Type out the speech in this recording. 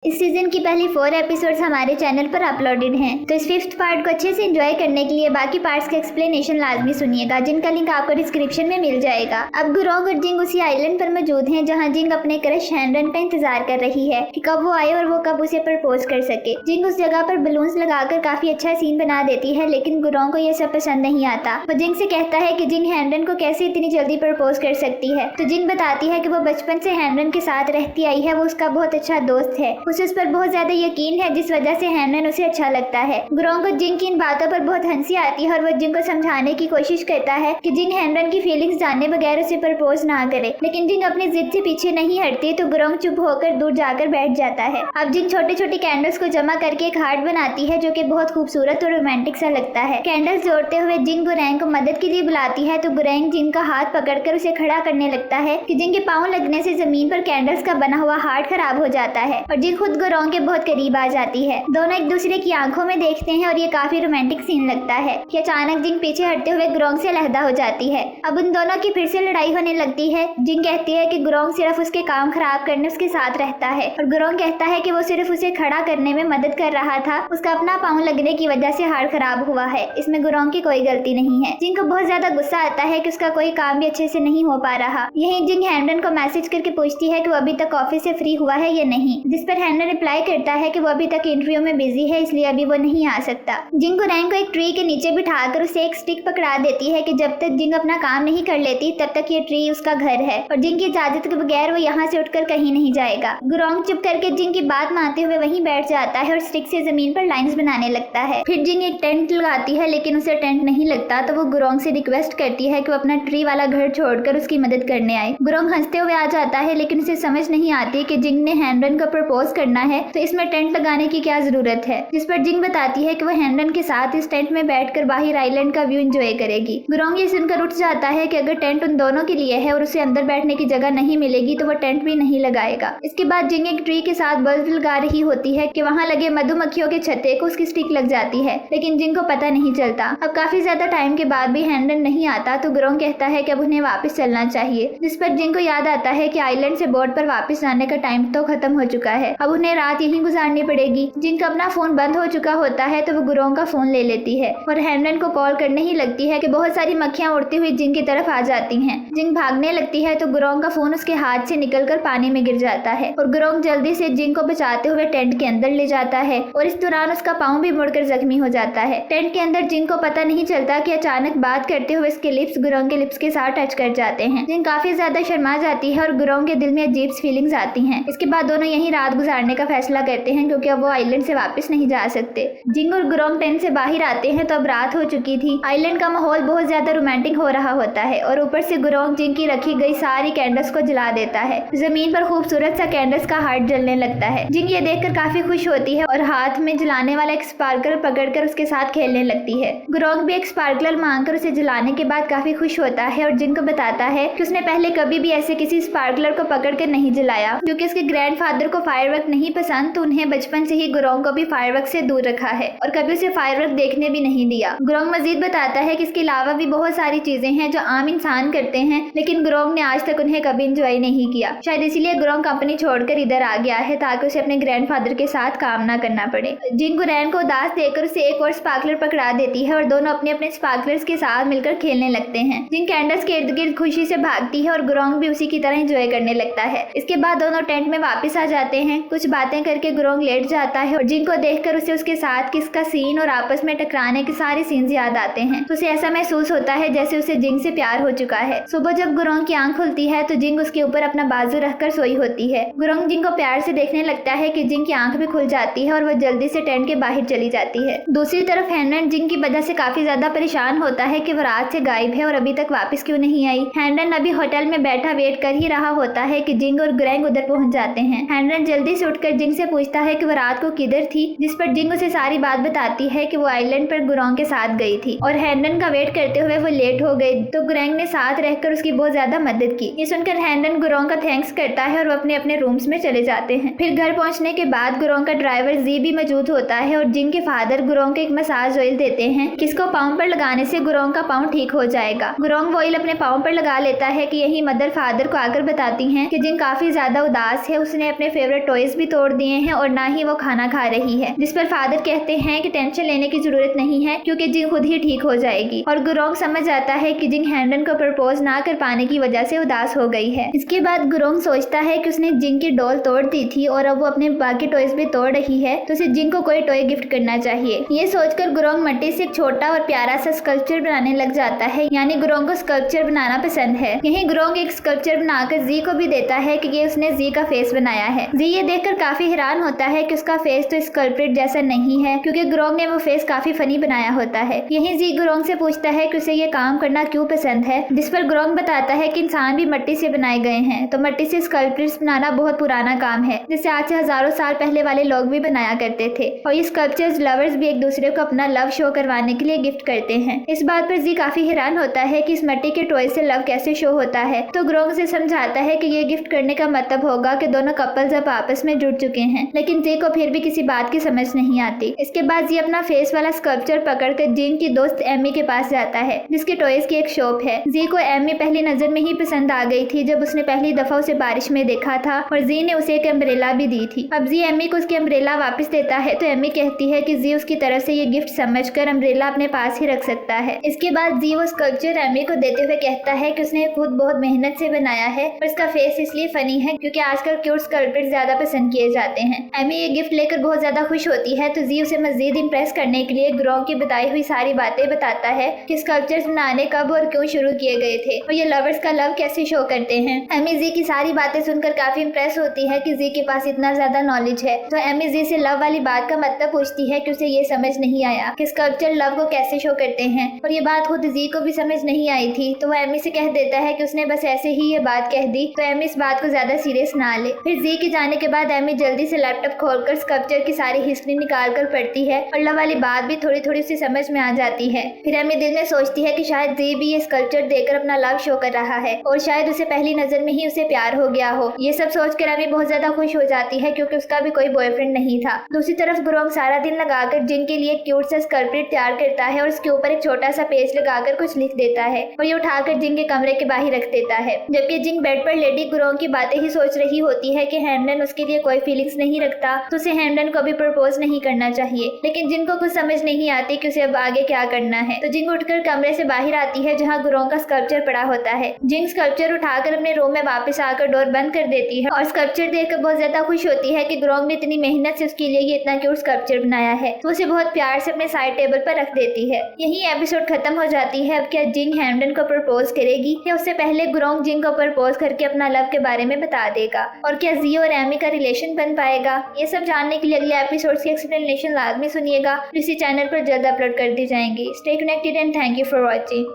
इस सीजन की पहली 4 एपिसोड्स हमारे चैनल पर अपलोडेड हैं, तो इस 5th पार्ट को अच्छे से एंजॉय करने के लिए बाकी पार्ट्स का एक्सप्लेनेशन लाजमी सुनिएगा, जिनका लिंक आपको डिस्क्रिप्शन में मिल जाएगा। अब गुरोंग और जिंग उसी आइलैंड पर मौजूद हैं जहां जिंग अपने क्रश हैनरन का इंतजार कर रही है कि कब वो आए और वो कब उसे प्रपोज कर सके। जिंग उस जगह पर बलून्स लगाकर काफी अच्छा सीन बना देती है, लेकिन गुरोंग को यह सब पसंद नहीं आता। वो जिंग से कहता है कि जिंग हैनरन को कैसे इतनी जल्दी प्रपोज कर सकती है, तो जिंग बताती है कि वो बचपन से हैनरन के साथ रहती आई है, वो उसका बहुत अच्छा दोस्त है, उसे उस पर बहुत ज्यादा यकीन है, जिस वजह से हैनरन उसे अच्छा लगता है। गुरोंग को जिंग की इन बातों पर बहुत हंसी आती है और वो जिंग को समझाने की कोशिश करता है कि जिंग हैनरन की फीलिंग्स जानने बगैर उसे प्रपोज ना करे, लेकिन जिंग अपनी जिद से पीछे नहीं हटती, तो गुरोंग चुप होकर दूर जाकर बैठ जाता है। अब जिंग छोटे छोटे कैंडल्स को जमा करके एक हार्ट बनाती है, जो कि बहुत खूबसूरत और रोमांटिक सा लगता है। कैंडल्स जोड़ते हुए जिंग गुरैंग को मदद के लिए बुलाती है, तो गुरैंग जिंग का हाथ पकड़कर उसे खड़ा करने लगता है कि जिंग के पाँव लगने से जमीन पर कैंडल्स का बना हुआ हार्ट खराब हो जाता है और जिंग खुद गुरोंग के बहुत करीब आ जाती है। दोनों एक दूसरे की आंखों में देखते हैं और ये काफी रोमांटिक सीन लगता है कि अचानक जिंग पीछे हटते हुए गुरोंग से अलहदा हो जाती है। अब उन दोनों की फिर से लड़ाई होने लगती है। जिंग कहती है कि गुरोंग सिर्फ उसके काम खराब करने उसके साथ रहता है और गुरोंग कहता है कि वो सिर्फ उसे खड़ा करने में मदद कर रहा था, उसका अपना पाँव लगने की वजह से हार्ट खराब हुआ है, इसमें गुरोंग की कोई गलती नहीं है। जिंग को बहुत ज्यादा गुस्सा आता है कि उसका कोई काम भी अच्छे से नहीं हो पा रहा। यही जिंग हैनरन को मैसेज करके पूछती है कि वो अभी तक ऑफिस से फ्री हुआ है या नहीं, जिस पर हैनरन रिप्लाई करता है कि वो अभी तक इंटरव्यू में बिजी है, इसलिए अभी वो नहीं आ सकता। जिंग गुरैंग को एक ट्री के नीचे बिठाकर उसे एक स्टिक पकड़ा देती है कि जब तक जिंग अपना काम नहीं कर लेती तब तक ये ट्री उसका घर है और जिंग की इजाजत के बगैर वो यहाँ से उठकर कहीं नहीं जाएगा। गुरोंग चुप करके जिंग की बात मानते हुए वहीं बैठ जाता है और स्टिक से जमीन पर लाइंस बनाने लगता है। फिर जिंग एक टेंट लगाती है, लेकिन उसे टेंट नहीं लगता, तो वो गुरोंग से रिक्वेस्ट करती है कि वो अपना ट्री वाला घर छोड़कर उसकी मदद करने आए। गुरोंग हंसते हुए आ जाता है, लेकिन उसे समझ नहीं आती कि जिंग ने हैनरन को प्रपोज करना है, तो इसमें टेंट लगाने की क्या जरूरत है, जिस पर जिंग बताती है कि वो हैनरन के साथ इस टेंट में बैठकर बाहर आइलैंड का व्यू एंजॉय करेगी। गुरोंग ये सुनकर उठ जाता है कि अगर टेंट उन दोनों के लिए है और उसे अंदर बैठने की जगह नहीं मिलेगी तो वो टेंट भी नहीं लगाएगा। इसके बाद जिंग एक ट्री के साथ बल्ब लगा रही होती है कि वहाँ लगे मधुमक्खियों के छत्ते को उसकी स्टिक लग जाती है, लेकिन जिंग को पता नहीं चलता। अब काफी ज्यादा टाइम के बाद भी हैनरन नहीं आता, तो गुरोंग कहता है कि अब उन्हें वापस चलना चाहिए, जिस पर जिंग को याद आता है कि आइलैंड से बोट पर वापस जाने का टाइम तो खत्म हो चुका है, अब उन्हें रात यहीं गुजारनी पड़ेगी। जिंग का अपना फोन बंद हो चुका होता है, तो वो गुरोंग का फोन ले लेती है और हैनरन को कॉल करने ही लगती है कि बहुत सारी मक्खियां उड़ती हुई जिंग की तरफ आ जाती हैं। जिंग भागने लगती है, तो गुरोंग का फोन उसके हाथ से निकलकर पानी में गिर जाता है और गुरोंग जल्दी से जिंग को बचाते हुए टेंट के अंदर ले जाता है और इस दौरान उसका पाँव भी मुड़कर जख्मी हो जाता है। टेंट के अंदर जिंग को पता नहीं चलता कि अचानक बात करते हुए उसके लिप्स गुरोंग के लिप्स के साथ टच कर जाते हैं। जिंग काफी ज्यादा शर्मा जाती है और गुरोंग के दिल में अजीब फीलिंग्स आती हैं। इसके बाद दोनों यहीं रात गुजारने का फैसला करते हैं, क्योंकि अब वो आइलैंड से वापस नहीं जा सकते। जिंग और गुरोंग टेंट से बाहर आते हैं तो अब रात हो चुकी थी। आइलैंड का माहौल बहुत ज्यादा रोमांटिक हो रहा होता है और ऊपर से गुरोंग जिंग की रखी गई सारी कैंडल्स को जला देता है। जमीन पर खूबसूरत सा कैंडल्स का हार्ट जलने लगता है। जिंग ये देखकर काफी खुश होती है और हाथ में जलाने वाला एक स्पार्कलर पकड़कर उसके साथ खेलने लगती है। गुरोंग भी एक स्पार्कलर मांगकर उसे जलाने के बाद काफी खुश होता है और जिंग को बताता है कि उसने पहले कभी भी ऐसे किसी स्पार्कलर को पकड़कर नहीं जलाया, क्योंकि उसके ग्रैंडफादर को फायरवर्क नहीं पसंद, तो उन्हें बचपन से ही गुरोंग को भी फायरवर्क से दूर रखा है और कभी उसे फायरवर्क देखने भी नहीं दिया। गुरोंग मजीद बताता है कि इसके अलावा भी बहुत सारी चीजें हैं जो आम इंसान करते हैं, लेकिन गुरोंग ने आज तक उन्हें कभी एंजॉय नहीं किया। शायद इसीलिए गुरोंग कंपनी छोड़कर इधर आ गया है, ताकि उसे अपने ग्रैंडफादर के साथ काम ना करना पड़े। जिंग गुरैंग को उदास देखकर उसे एक और स्पार्कलर पकड़ा देती है और दोनों अपने अपने स्पार्कलर्स के साथ मिलकर खेलने लगते हैं। जिंग कैंडल्स के इर्द गिर्द खुशी से भागती है और गुरोंग भी उसी की तरह एंजॉय करने लगता है। इसके बाद दोनों टेंट में वापस आ जाते हैं। कुछ बातें करके गुरोंग लेट जाता है और जिंग को देखकर उसे उसके साथ किस का सीन और आपस में टकराने के सारे सीन्स याद आते हैं, तो उसे ऐसा महसूस होता है जैसे उसे जिंग से प्यार हो चुका है। सुबह जब गुरोंग की आंख खुलती है तो जिंग उसके ऊपर अपना बाजू रखकर सोई होती है। गुरोंग जिंग को प्यार से देखने लगता है कि जिंग की आंख भी खुल जाती है और वह जल्दी से टेंट के बाहर चली जाती है। दूसरी तरफ हैनरन जिंग की वजह से काफी ज्यादा परेशान होता है कि वो रात से गायब है और अभी तक वापस क्यों नहीं आई। हैनरन अभी होटल में बैठा वेट कर ही रहा होता है कि जिंग और गुरैंग उधर पहुंच जाते हैं। हैनरन जल्दी से उठकर जिंग से पूछता है कि वो रात को किधर थी, जिस पर जिंग उसे सारी बात बताती है कि वो आइलैंड पर गुरोंग के साथ गई थी और हैनरन का वेट करते हुए वो लेट हो गई, तो गुरैंग ने साथ रहकर उसकी बहुत ज्यादा मदद की। ये सुनकर हैनरन गुरोंग का थैंक्स करता है और वो अपने अपने रूम्स में चले जाते हैं। फिर घर पहुंचने के बाद गुरोंग का ड्राइवर जी भी मौजूद होता है और जिंग के फादर गुरोंग को एक मसाज ऑयल देते हैं, किसको पाँव पर लगाने से गुरोंग का पाँव ठीक हो जाएगा। गुरोंग ऑयल अपने पाँव पर लगा लेता है कि यही मदर फादर को आकर बताती हैं कि जिंग काफी ज्यादा उदास है, उसने अपने फेवरेट टॉयज टॉयज भी तोड़ दिए हैं और ना ही वो खाना खा रही है, जिस पर फादर कहते हैं कि टेंशन लेने की जरूरत नहीं है क्योंकि जिंग खुद ही ठीक हो जाएगी। और गुरोंग समझ आता है कि जिंग हैंडन को प्रपोज ना कर पाने की वजह से उदास हो गई है। इसके बाद गुरोंग सोचता है कि उसने जिंग की डॉल तोड़ दी थी और अब वो अपने बाकी टॉयज भी तोड़ रही है, तो उसे जिंग को कोई टॉय गिफ्ट करना चाहिए। ये सोचकर गुरोंग मिट्टी से एक छोटा और प्यारा सा स्कल्पचर बनाने लग जाता है, यानी गुरोंग को स्कल्पचर बनाना पसंद है। यही गुरोंग एक स्कल्पचर बनाकर जी को भी देता है कि ये उसने जी का फेस बनाया है। जी ये देखकर काफी हैरान होता है कि उसका फेस तो स्कल्पचर जैसा नहीं है, क्योंकि गुरोंग ने वो फेस काफी फनी बनाया होता है। यही जी गुरोंग से पूछता है कि उसे ये काम करना क्यों पसंद है, जिस पर गुरोंग बताता है कि इंसान भी मिट्टी से बनाए गए हैं, तो मिट्टी से स्कल्पचर्स बनाना बहुत पुराना काम है, जिसे आज से हजारों साल पहले वाले लोग भी बनाया करते थे। और ये स्कल्पचर्स लवर्स भी एक दूसरे को अपना लव शो करवाने के लिए गिफ्ट करते हैं। इस बात पर जी काफी हैरान होता है कि इस मिट्टी के टॉय से लव कैसे शो होता है, तो गुरोंग से समझाता है कि ये गिफ्ट करने का मतलब होगा कि दोनों कपल्स अब आपस में जुड़ चुके हैं, लेकिन जी को फिर भी किसी बात की समझ नहीं आती। इसके बाद जी अपना फेस वाला स्कल्पचर पकड़कर जिंग की दोस्त एमी के पास जाता है, जिसकी टॉयज की एक शॉप है। जी को एमी पहली नजर में ही पसंद आ गई थी जब उसने पहली दफा उसे बारिश में देखा था, और जी ने उसे एक अम्ब्रेला भी दी थी। अब जी एमी को उसकी अम्ब्रेला वापस देता है, तो एमी कहती है कि जी उसकी तरफ से ये गिफ्ट समझकर अम्ब्रेला अपने पास ही रख सकता है। इसके बाद जी वो स्कल्पचर एमी को देते हुए कहता है कि उसने खुद बहुत मेहनत से बनाया है और इसका फेस इसलिए फनी है क्योंकि आजकल क्यूट स्कल्पचर ज्यादा पसंद किए जाते हैं। एमी ये गिफ्ट लेकर बहुत ज्यादा खुश होती है, तो जी उसे मजीद इम्प्रेस करने के लिए गुरोंग की बताई हुई सारी बातें बताता है कि स्कल्पचर्स बनाने कब और क्यों शुरू किए गए थे और ये लवर्स का लव कैसे शो करते हैं। एमी जी की सारी बातें सुनकर काफी इम्प्रेस होती है कि जी के पास इतना ज्यादा नॉलेज है, तो एमी जी से लव वाली बात का मतलब पूछती है कि उसे ये समझ नहीं आया कि स्कल्पचर लव को कैसे शो करते हैं, और ये बात खुद जी को भी समझ नहीं आई थी, तो वो एमी से कह देता है कि उसने बस ऐसे ही ये बात कह दी, तो एमी इस बात को ज्यादा सीरियस ना ले। फिर जी के जाने के बाद एमी जल्दी से लैपटॉप खोलकर स्कल्पचर की सारी हिस्ट्री निकाल कर पढ़ती है और लव वाली बात भी थोड़ी थोड़ी उसे समझ में आ जाती है। फिर एमी दिल में सोचती है कि शायद जी भी ये स्कल्पचर देकर अपना लव शो कर रहा है और शायद उसे पहली नजर में ही उसे प्यार हो गया हो। ये सब सोचकर एमी बहुत ज्यादा खुश हो जाती है क्योंकि उसका भी कोई बॉयफ्रेंड नहीं था। दूसरी तरफ गुरोंग सारा दिन लगाकर जिंग के लिए क्यूट सा स्कल्पचर तैयार करता है और उसके ऊपर एक छोटा सा पेज लगाकर कुछ लिख देता है और ये उठाकर जिंग के कमरे के बाहर रख देता है। जबकि जिंग बेड पर लेडी गुरोंग की बातें ही सोच रही होती है कि हैमडन उसके लिए कोई फीलिंग्स नहीं रखता, तो उसे हैमडन को भी प्रपोज नहीं करना चाहिए। लेकिन जिंग को कुछ समझ नहीं आती कि उसे अब आगे क्या करना है, तो जिंग उठकर कमरे से बाहर आती है जहाँ गुरोंग का स्कल्पचर पड़ा होता है। जिंग स्कल्पचर उठाकर अपने रूम में वापस आकर डोर बंद कर देती है और स्कल्पचर देखकर बहुत ज्यादा खुश होती है कि गुरोंग ने इतनी मेहनत से उसके लिए ये इतना क्यूट स्कल्पचर बनाया है, तो उसे बहुत प्यार से अपने साइड टेबल पर रख देती है। यही एपिसोड खत्म हो जाती है। अब क्या जिंग हैमडन को प्रपोज करेगी या उससे पहले गुरोंग जिंग को प्रपोज करके अपना लव के बारे में बता देगा, और क्या जी और एमी का रिलेशन बन पाएगा? ये सब जानने के लिए अगले एपिसोड की एक्सप्लेनेशन लाजमी सुनिएगा, इसी चैनल पर जल्द अपलोड कर दी जाएंगी। Stay connected and thank you for watching.